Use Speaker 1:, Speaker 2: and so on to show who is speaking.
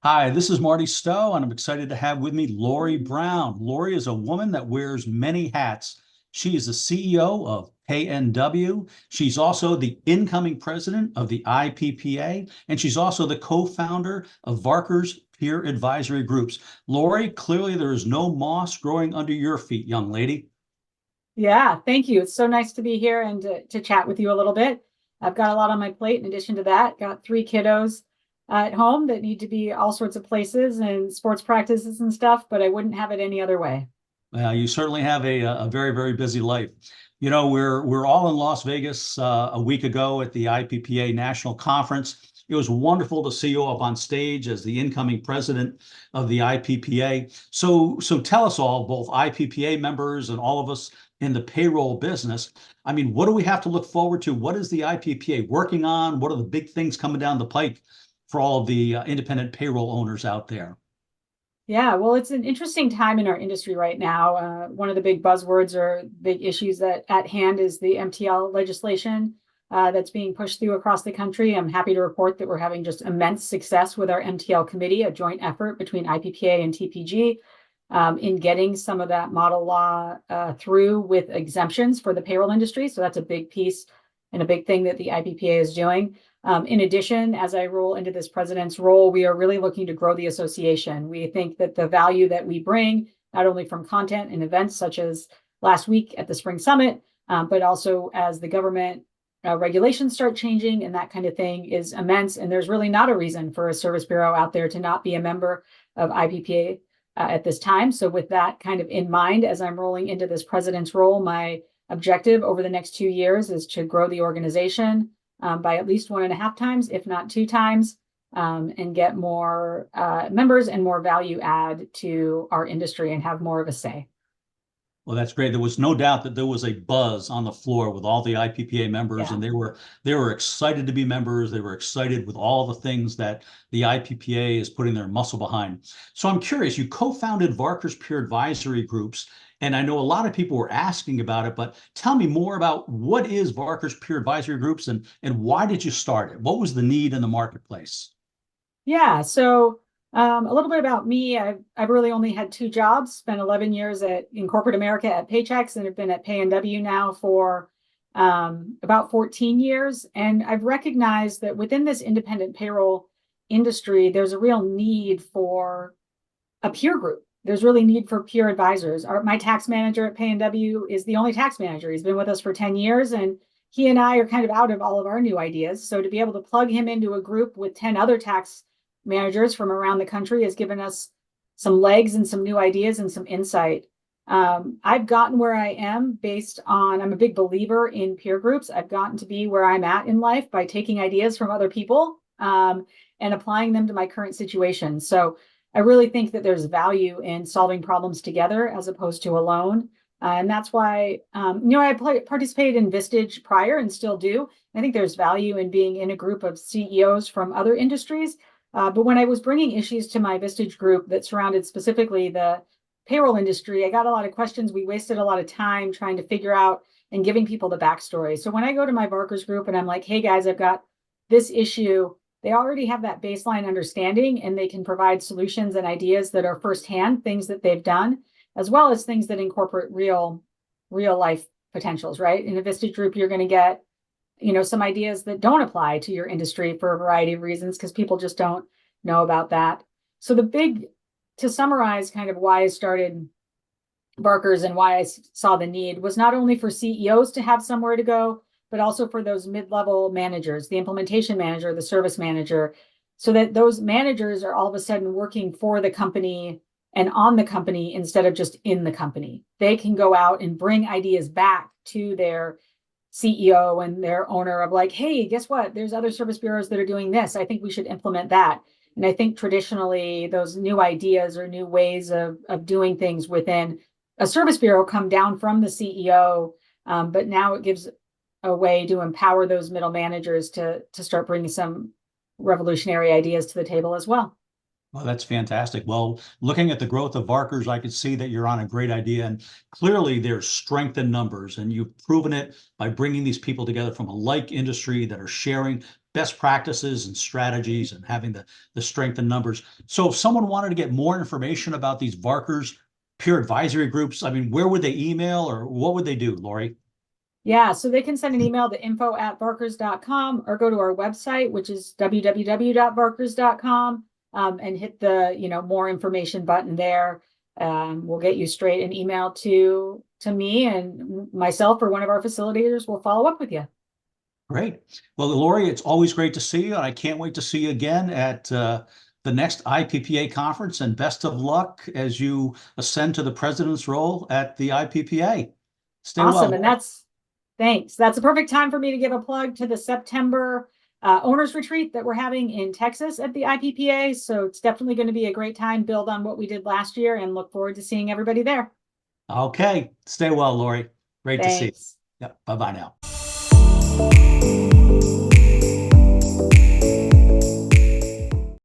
Speaker 1: Hi, this is Marty Stowe, and I'm excited to have with me Lori Brown. Lori is a woman that wears many hats. She is the CEO of PayNW. She's also the incoming president of the IPPA, and she's also the co-founder of Varkrz Peer Advisory Groups. Lori, clearly there is no moss growing under your feet, young lady.
Speaker 2: Yeah, thank you. It's so nice to be here and to chat with you a little bit. I've got a lot on my plate. In addition to that, got three kiddos at home that need to be all sorts of places and sports practices and stuff, but I wouldn't have it any other way.
Speaker 1: You certainly have a very, very busy life. You know, we're all in Las Vegas a week ago at the IPPA National Conference. It was wonderful to see you up on stage as the incoming president of the IPPA. So tell us all, both IPPA members and all of us in the payroll business. I mean, what do we have to look forward to? What is the IPPA working on? What are the big things coming down the pike for all of the independent payroll owners out there?
Speaker 2: Yeah, well, it's an interesting time in our industry right now. One of the big buzzwords or big issues that at hand is the MTL legislation that's being pushed through across the country. I'm happy to report that we're having just immense success with our MTL committee, a joint effort between IPPA and TPG, in getting some of that model law through with exemptions for the payroll industry. So that's a big piece and a big thing that the IPPA is doing. In addition, as I roll into this president's role, we are really looking to grow the association. We think that the value that we bring, not only from content and events such as last week at the Spring Summit, but also as the government regulations start changing and that kind of thing is immense. And there's really not a reason for a service bureau out there to not be a member of IPPA at this time. So with that kind of in mind, as I'm rolling into this president's role, my objective over the next 2 years is to grow the organization by at least 1.5 times, if not 2 times, and get more members and more value add to our industry and have more of a say.
Speaker 1: Well, that's great. There was no doubt that there was a buzz on the floor with all the IPPA members,
Speaker 2: Yeah.
Speaker 1: and they were excited to be members. They were excited with all the things that the IPPA is putting their muscle behind. So I'm curious, you co-founded Varkrz Peer Advisory Groups, and I know a lot of people were asking about it, but tell me more about what is Varkrz Peer Advisory Groups and why did you start it? What was the need in the marketplace?
Speaker 2: Yeah. So a little bit about me. I've really only had 2 jobs, spent 11 years in corporate America at Paychex and have been at PayNW now for about 14 years. And I've recognized that within this independent payroll industry, there's a real need for a peer group. There's really need for peer advisors. My tax manager at PayNW is the only tax manager. He's been with us for 10 years and he and I are kind of out of all of our new ideas. So to be able to plug him into a group with 10 other tax managers from around the country has given us some legs and some new ideas and some insight. I've gotten where I am based on, I'm a big believer in peer groups. I've gotten to be where I'm at in life by taking ideas from other people and applying them to my current situation. So I really think that there's value in solving problems together as opposed to alone. And that's why, I participated in Vistage prior and still do. I think there's value in being in a group of CEOs from other industries. But when I was bringing issues to my Vistage group that surrounded specifically the payroll industry, I got a lot of questions. We wasted a lot of time trying to figure out and giving people the backstory. So when I go to my Varkrz group and I'm like, hey guys, I've got this issue, they already have that baseline understanding and they can provide solutions and ideas that are firsthand, things that they've done, as well as things that incorporate real life potentials, right? In a Vistage group, you're going to get some ideas that don't apply to your industry for a variety of reasons because people just don't know about that. So to summarize kind of why I started Varkrz and why I saw the need was not only for CEOs to have somewhere to go, but also for those mid-level managers, the implementation manager, the service manager, so that those managers are all of a sudden working for the company and on the company instead of just in the company. They can go out and bring ideas back to their CEO and their owner of like, hey, guess what? There's other service bureaus that are doing this. I think we should implement that. And I think traditionally those new ideas or new ways of doing things within a service bureau come down from the CEO, but now it gives a way to empower those middle managers to start bringing some revolutionary ideas to the table as well.
Speaker 1: Well, that's fantastic. Well, looking at the growth of Varkrz, I could see that you're on a great idea. And clearly there's strength in numbers. And you've proven it by bringing these people together from a like industry that are sharing best practices and strategies and having the strength in numbers. So if someone wanted to get more information about these Varkrz peer advisory groups, I mean, where would they email or what would they do, Lori?
Speaker 2: Yeah, so they can send an email to info@varkrz.com or go to our website, which is www.varkrz.com, and hit the more information button there. We'll get you straight an email to me, and myself or one of our facilitators will follow up with you.
Speaker 1: Great. Well, Lori, it's always great to see you, and I can't wait to see you again at the next IPPA conference, and best of luck as you ascend to the president's role at the IPPA. Stay
Speaker 2: Awesome.
Speaker 1: well.
Speaker 2: And thanks. That's a perfect time for me to give a plug to the September owners retreat that we're having in Texas at the IPPA. So it's definitely going to be a great time, build on what we did last year, and look forward to seeing everybody there.
Speaker 1: Okay. Stay well, Lori. Great to see you.
Speaker 2: Thanks.
Speaker 1: Yep. Bye-bye now.